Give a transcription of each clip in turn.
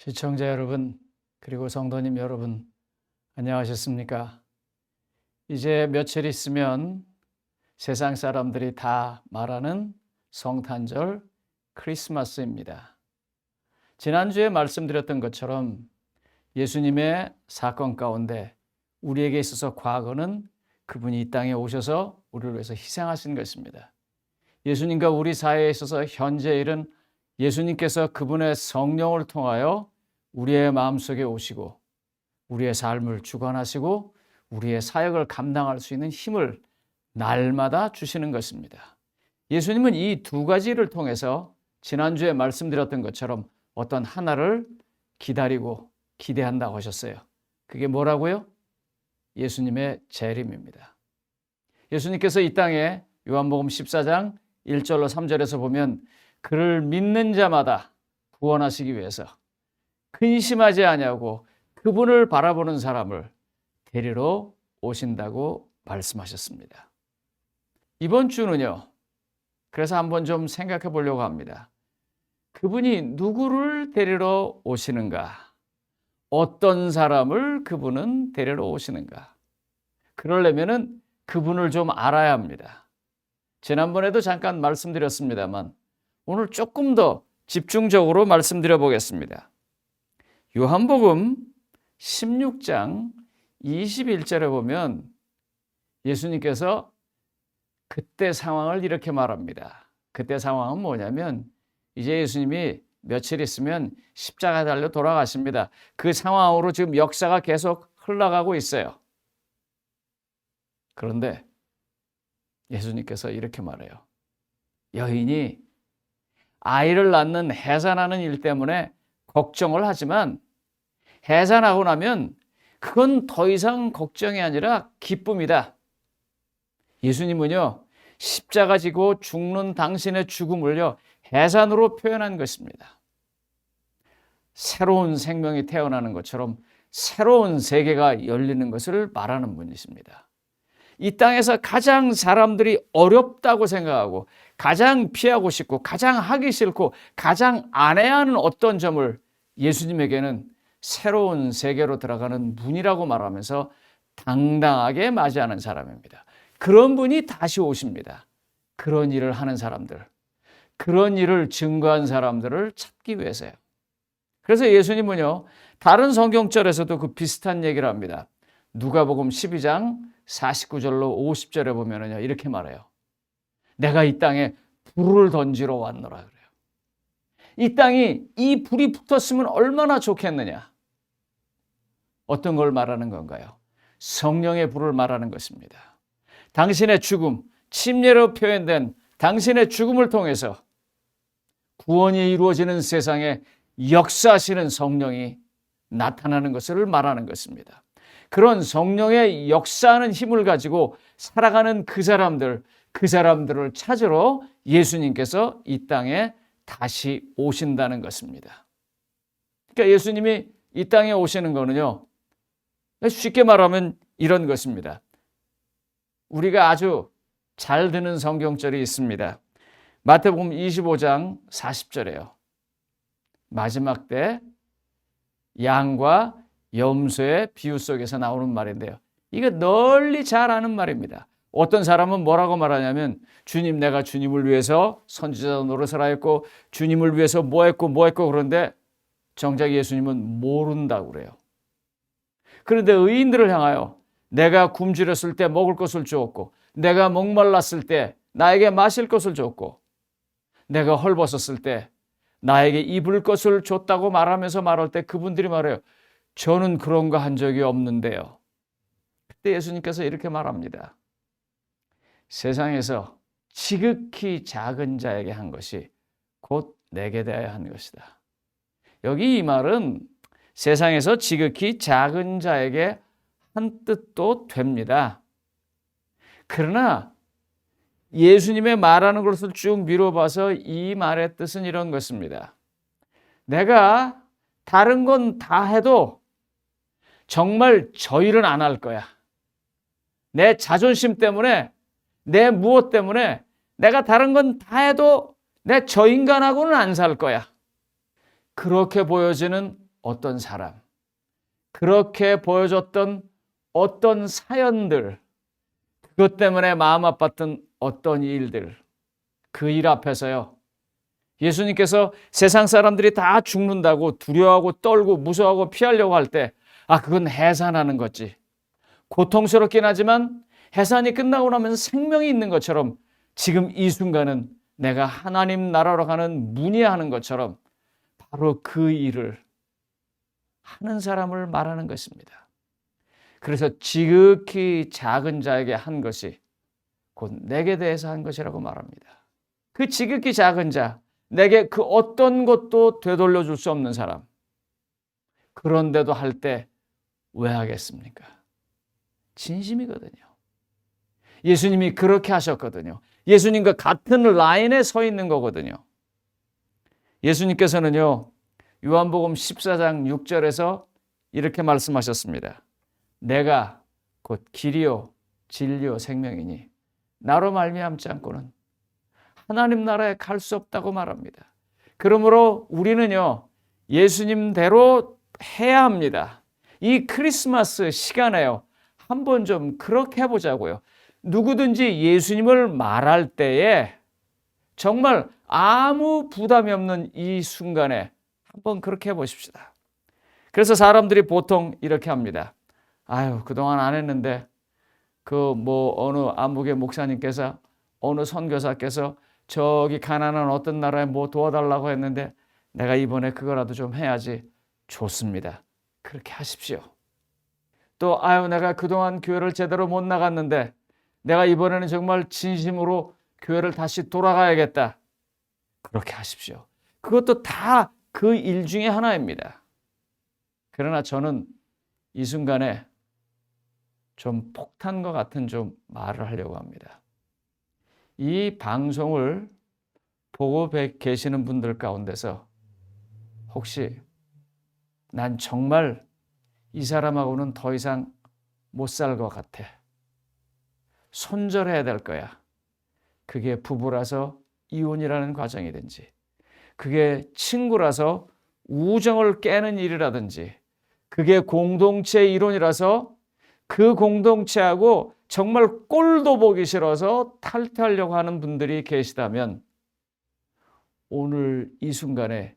시청자 여러분, 그리고 성도님 여러분, 안녕하셨습니까? 이제 며칠 있으면 세상 사람들이 다 말하는 성탄절 크리스마스입니다. 지난주에 말씀드렸던 것처럼 예수님의 사건 가운데 우리에게 있어서 과거는 그분이 이 땅에 오셔서 우리를 위해서 희생하신 것입니다. 예수님과 우리 사이에 있어서 현재 일은 예수님께서 그분의 성령을 통하여 우리의 마음속에 오시고 우리의 삶을 주관하시고 우리의 사역을 감당할 수 있는 힘을 날마다 주시는 것입니다. 예수님은 이 두 가지를 통해서 지난주에 말씀드렸던 것처럼 어떤 하나를 기다리고 기대한다고 하셨어요. 그게 뭐라고요? 예수님의 재림입니다. 예수님께서 이 땅에 요한복음 14장 1절로 3절에서 보면 그를 믿는 자마다 구원하시기 위해서 근심하지 아니하고 그분을 바라보는 사람을 데리러 오신다고 말씀하셨습니다. 이번 주는요, 그래서 한번 좀 생각해 보려고 합니다. 그분이 누구를 데리러 오시는가? 어떤 사람을 그분은 데리러 오시는가? 그러려면은 그분을 좀 알아야 합니다. 지난번에도 잠깐 말씀드렸습니다만 오늘 조금 더 집중적으로 말씀드려 보겠습니다. 요한복음 16장 21절에 보면 예수님께서 그때 상황을 이렇게 말합니다. 그때 상황은 뭐냐면 이제 예수님이 며칠 있으면 십자가에 달려 돌아가십니다. 그 상황으로 지금 역사가 계속 흘러가고 있어요. 그런데 예수님께서 이렇게 말해요. 여인이 아이를 낳는 해산하는 일 때문에 걱정을 하지만 해산하고 나면 그건 더 이상 걱정이 아니라 기쁨이다. 예수님은요, 십자가 지고 죽는 당신의 죽음을요, 해산으로 표현한 것입니다. 새로운 생명이 태어나는 것처럼 새로운 세계가 열리는 것을 말하는 분이십니다. 이 땅에서 가장 사람들이 어렵다고 생각하고 가장 피하고 싶고 가장 하기 싫고 가장 안 해야 하는 어떤 점을 예수님에게는 새로운 세계로 들어가는 문이라고 말하면서 당당하게 맞이하는 사람입니다. 그런 분이 다시 오십니다. 그런 일을 하는 사람들, 그런 일을 증거한 사람들을 찾기 위해서요. 그래서 예수님은요, 다른 성경절에서도 그 비슷한 얘기를 합니다. 누가복음 12장 49절로 50절에 보면은요, 이렇게 말해요. 내가 이 땅에 불을 던지러 왔노라 그래요. 이 땅이 이 불이 붙었으면 얼마나 좋겠느냐. 어떤 걸 말하는 건가요? 성령의 불을 말하는 것입니다. 당신의 죽음, 침례로 표현된 당신의 죽음을 통해서 구원이 이루어지는 세상에 역사하시는 성령이 나타나는 것을 말하는 것입니다. 그런 성령의 역사하는 힘을 가지고 살아가는 그 사람들을 찾으러 예수님께서 이 땅에 다시 오신다는 것입니다. 그러니까 예수님이 이 땅에 오시는 거는요, 쉽게 말하면 이런 것입니다. 우리가 아주 잘 듣는 성경절이 있습니다. 마태복음 25장 40절에요. 마지막 때 양과 염소의 비유 속에서 나오는 말인데요. 이게 널리 잘 아는 말입니다. 어떤 사람은 뭐라고 말하냐면 주님, 내가 주님을 위해서 선지자 노릇을 하였고 주님을 위해서 뭐 했고 그런데 정작 예수님은 모른다고 그래요. 그런데 의인들을 향하여 내가 굶주렸을 때 먹을 것을 주었고 내가 목말랐을 때 나에게 마실 것을 줬고 내가 헐벗었을 때 나에게 입을 것을 줬다고 말하면서 말할 때 그분들이 말해요. 저는 그런 거 한 적이 없는데요. 그때 예수님께서 이렇게 말합니다. 세상에서 지극히 작은 자에게 한 것이 곧 내게 대하여 한 것이다. 여기 이 말은 세상에서 지극히 작은 자에게 한 뜻도 됩니다. 그러나 예수님의 말하는 것을 쭉 미뤄봐서 이 말의 뜻은 이런 것입니다. 내가 다른 건 다 해도 정말 저 일은 안 할 거야. 내 자존심 때문에, 내 무엇 때문에 내가 다른 건 다 해도 내 저 인간하고는 안 살 거야. 그렇게 보여지는 어떤 사람, 그렇게 보여줬던 어떤 사연들, 그것 때문에 마음 아팠던 어떤 일들, 그 일 앞에서요, 예수님께서 세상 사람들이 다 죽는다고 두려워하고 떨고 무서워하고 피하려고 할 때, 그건 해산하는 거지. 고통스럽긴 하지만 해산이 끝나고 나면 생명이 있는 것처럼 지금 이 순간은 내가 하나님 나라로 가는 문이야 하는 것처럼 바로 그 일을 하는 사람을 말하는 것입니다. 그래서 지극히 작은 자에게 한 것이 곧 내게 대해서 한 것이라고 말합니다. 그 지극히 작은 자, 내게 그 어떤 것도 되돌려 줄 수 없는 사람, 그런데도 할 때 왜 하겠습니까? 진심이거든요. 예수님이 그렇게 하셨거든요. 예수님과 같은 라인에 서 있는 거거든요. 예수님께서는요, 요한복음 14장 6절에서 이렇게 말씀하셨습니다. 내가 곧 길이요 진리요 생명이니 나로 말미암지 않고는 하나님 나라에 갈 수 없다고 말합니다. 그러므로 우리는요, 예수님대로 해야 합니다. 이 크리스마스 시간에요, 한번 좀 그렇게 해보자고요. 누구든지 예수님을 말할 때에 정말 아무 부담이 없는 이 순간에 한번 그렇게 해보십시다. 그래서 사람들이 보통 이렇게 합니다. 그동안 안 했는데 어느 안목의 목사님께서 어느 선교사께서 저기 가난한 어떤 나라에 뭐 도와달라고 했는데 내가 이번에 그거라도 좀 해야지. 좋습니다. 그렇게 하십시오. 또 내가 그동안 교회를 제대로 못 나갔는데 내가 이번에는 정말 진심으로 교회를 다시 돌아가야겠다. 그렇게 하십시오. 그것도 다 그 일 중에 하나입니다. 그러나 저는 이 순간에 좀 폭탄과 같은 좀 말을 하려고 합니다. 이 방송을 보고 계시는 분들 가운데서 혹시 난 정말 이 사람하고는 더 이상 못 살 것 같아. 손절해야 될 거야. 그게 부부라서 이혼이라는 과정이든지, 그게 친구라서 우정을 깨는 일이라든지, 그게 공동체 이론이라서 그 공동체하고 정말 꼴도 보기 싫어서 탈퇴하려고 하는 분들이 계시다면 오늘 이 순간에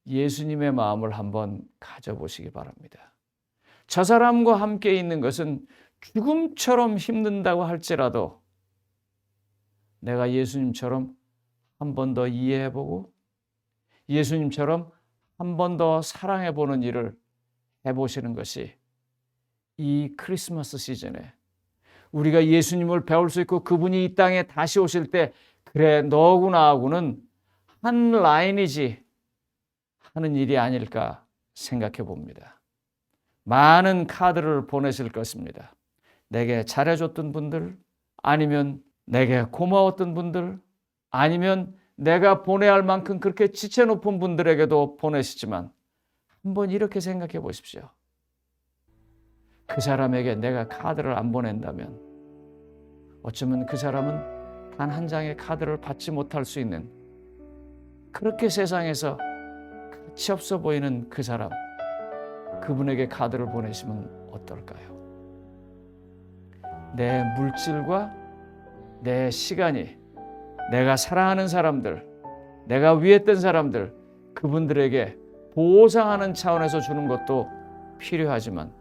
예수님의 마음을 한번 가져보시기 바랍니다. 저 사람과 함께 있는 것은 죽음처럼 힘든다고 할지라도 내가 예수님처럼 한 번 더 이해해보고 예수님처럼 한 번 더 사랑해보는 일을 해보시는 것이 이 크리스마스 시즌에 우리가 예수님을 배울 수 있고 그분이 이 땅에 다시 오실 때 그래 너하고 나하고는 한 라인이지 하는 일이 아닐까 생각해 봅니다. 많은 카드를 보내실 것입니다. 내게 잘해줬던 분들, 아니면 내게 고마웠던 분들, 아니면 내가 보내야 할 만큼 그렇게 지체 높은 분들에게도 보내시지만 한번 이렇게 생각해 보십시오. 그 사람에게 내가 카드를 안 보낸다면 어쩌면 그 사람은 단 한 장의 카드를 받지 못할 수 있는, 그렇게 세상에서 가치 없어 보이는 그 사람, 그분에게 카드를 보내시면 어떨까요? 내 물질과 내 시간이 내가 사랑하는 사람들, 내가 위했던 사람들, 그분들에게 보상하는 차원에서 주는 것도 필요하지만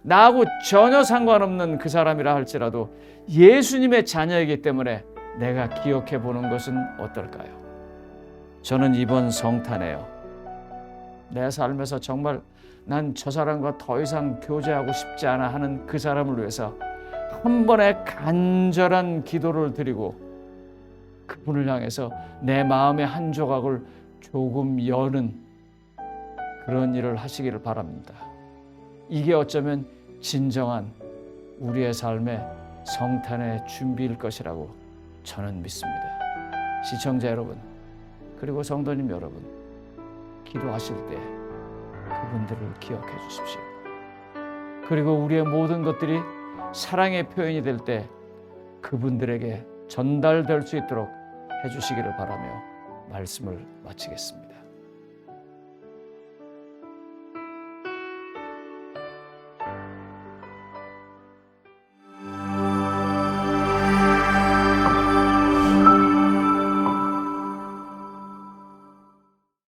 나하고 전혀 상관없는 그 사람이라 할지라도 예수님의 자녀이기 때문에 내가 기억해 보는 것은 어떨까요? 저는 이번 성탄에요, 내 삶에서 정말 난 저 사람과 더 이상 교제하고 싶지 않아 하는 그 사람을 위해서 한 번의 간절한 기도를 드리고 그분을 향해서 내 마음의 한 조각을 조금 여는 그런 일을 하시기를 바랍니다. 이게 어쩌면 진정한 우리의 삶의 성탄의 준비일 것이라고 저는 믿습니다. 시청자 여러분, 그리고 성도님 여러분, 기도하실 때 그분들을 기억해 주십시오. 그리고 우리의 모든 것들이 사랑의 표현이 될 때 그분들에게 전달될 수 있도록 해주시기를 바라며 말씀을 마치겠습니다.